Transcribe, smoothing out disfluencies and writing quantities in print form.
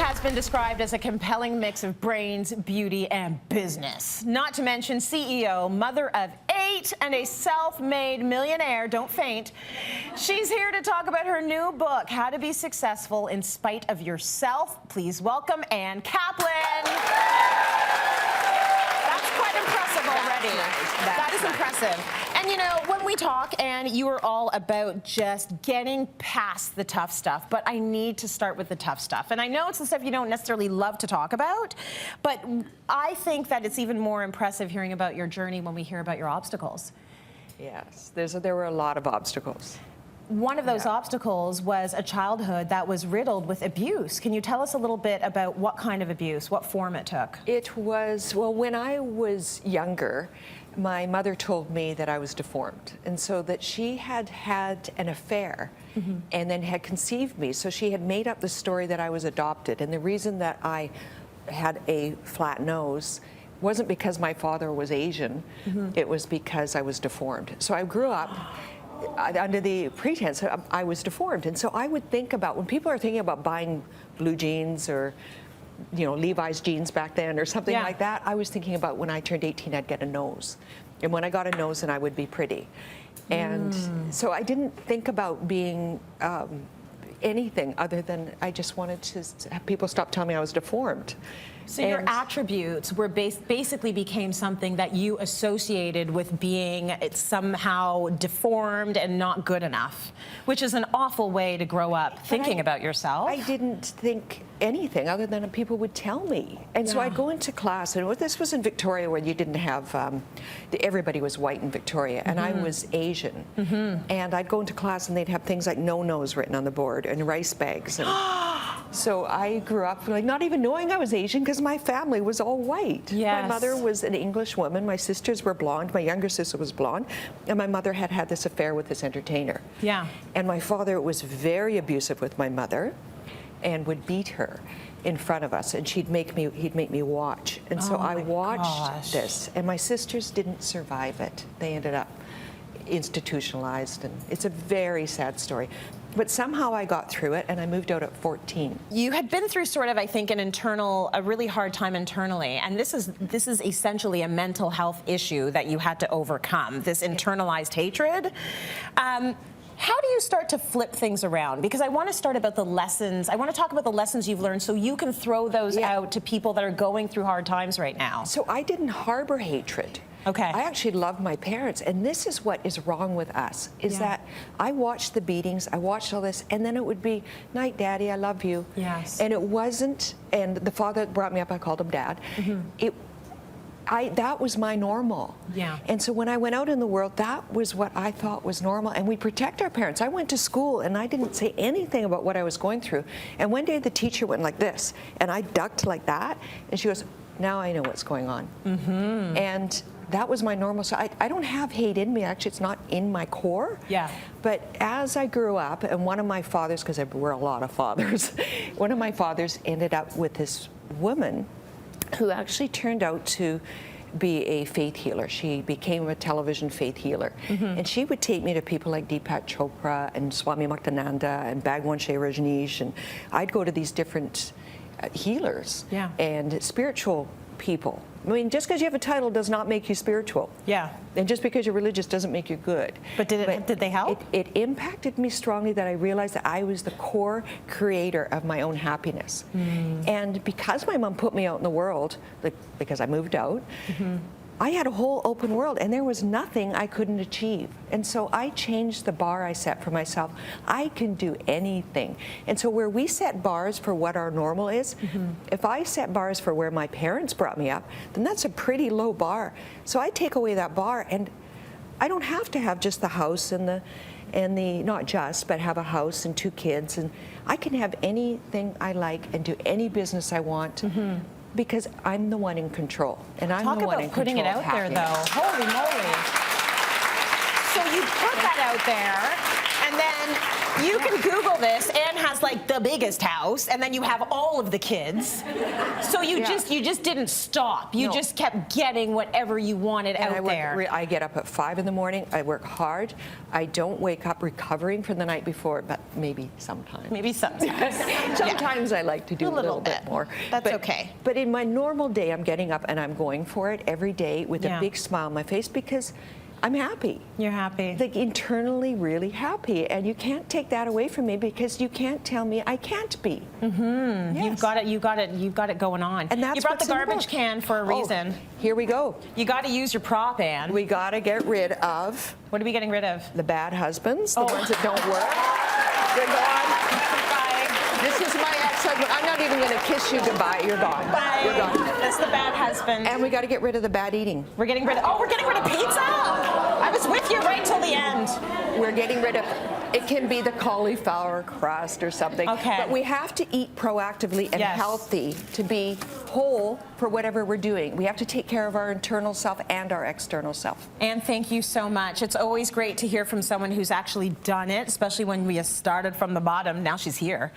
has been described as a compelling mix of brains, beauty, and business. Not to mention CEO, mother of 8, and a self-made millionaire. Don't faint. She's here to talk about her new book, How to Be Successful in Spite of Yourself. Please welcome Anne Kaplan. That's quite impressive already. That is impressive. And you know, when we talk, Anne, you are all about just getting past the tough stuff, but I need to start with the tough stuff. And I know it's the stuff you don't necessarily love to talk about, but I think that it's even more impressive hearing about your journey when we hear about your obstacles. Yes, there were a lot of obstacles. One of those obstacles was a childhood that was riddled with abuse. Can you tell us a little bit about what kind of abuse, what form it took? It was, well, when I was younger, my mother told me that I was deformed, and so that she had had an affair and then had conceived me. So she had made up the story that I was adopted, and the reason that I had a flat nose wasn't because my father was Asian, it was because I was deformed. So I grew up under the pretense I was deformed, and so I would think about, when people are thinking about buying blue jeans or Levi's jeans back then or something like that, I was thinking about when I turned 18 I'd get a nose, and when I got a nose then I would be pretty. And so I didn't think about being anything other than I just wanted to have people stop telling me I was deformed. So your attributes were basically became something that you associated with being somehow deformed and not good enough, which is an awful way to grow up thinking about yourself. I didn't think anything other than people would tell me. And so I'd go into class, and this was in Victoria where you didn't have, everybody was white in Victoria, and I was Asian. And I'd go into class and they'd have things like no-nos written on the board and rice bags. And so I grew up like not even knowing I was Asian because my family was all white. My mother was an English woman, my sisters were blonde, my younger sister was blonde, and my mother had had this affair with this entertainer. And my father was very abusive with my mother and would beat her in front of us, and he'd make me watch. And so I watched this, and my sisters didn't survive it. They ended up institutionalized, and it's a very sad story. But somehow I got through it, and I moved out at 14. You had been through sort of, I think, a really hard time internally, and this is essentially a mental health issue that you had to overcome, this internalized hatred. How do you start to flip things around? Because I want to start about the lessons. I want to talk about the lessons you've learned so you can throw those out to people that are going through hard times right now. So I didn't harbor hatred. I actually loved my parents, and this is what is wrong with us, is that I watched the beatings, I watched all this, and then it would be, night, Daddy, I love you. And it wasn't, and the father that brought me up, I called him Dad. That was my normal. And so when I went out in the world, that was what I thought was normal, and we protect our parents. I went to school and I didn't say anything about what I was going through, and one day the teacher went like this, and I ducked like that, and she goes, now I know what's going on. And that was my normal. So I don't have hate in me, actually. It's not in my core. But as I grew up, and one of my fathers, because there were a lot of fathers, one of my fathers ended up with this woman who actually turned out to be a faith healer. She became a television faith healer. And she would take me to people like Deepak Chopra and Swami Muktananda and Bhagwan Shree Rajneesh, and I'd go to these different healers and spiritual people. I mean, just because you have a title does not make you spiritual. And just because you're religious doesn't make you good. But did they help? It impacted me strongly that I realized that I was the core creator of my own happiness. And because my mom put me out in the world, because I moved out, I had a whole open world, and there was nothing I couldn't achieve. And so I changed the bar I set for myself. I can do anything. And so where we set bars for what our normal is, if I set bars for where my parents brought me up, then that's a pretty low bar. So I take away that bar, and I don't have to have just the house and the not just, but have a house and 2 kids, and I can have anything I like and do any business I want. Because I'm the one in control, and I'm the one in control. Talk about putting it out there, though. Holy moly! So you put that out there, and then You can Google this. Anne has like the biggest house, and then you have all of the kids. So you just didn't stop. You just kept getting whatever you wanted out there. I get up at 5 in the morning. I work hard. I don't wake up recovering from the night before, but maybe sometimes. Maybe sometimes. Sometimes I like to do a little bit more. That's okay. But in my normal day, I'm getting up and I'm going for it every day with a big smile on my face because I'm happy. You're happy. Like internally really happy. And you can't take that away from me because you can't tell me I can't be. Mm-hmm. Yes. You've got it going on. And that's you brought the what's in the garbage book. can for a reason. Here we go. You got to use your prop, Anne. We got to get rid of What are we getting rid of? the bad husbands, the ones that don't work. They're gone. This is my ex-husband. I'm not even going to kiss you goodbye. You're gone. Bye. You're gone. That's the bad husband. And we got to get rid of the bad eating. We're getting rid of pizza? I was with you right till the end. We're getting rid of, it can be the cauliflower crust or something. Okay. But we have to eat proactively and healthy to be whole for whatever we're doing. We have to take care of our internal self and our external self. Anne, thank you so much. It's always great to hear from someone who's actually done it, especially when we started from the bottom. Now she's here.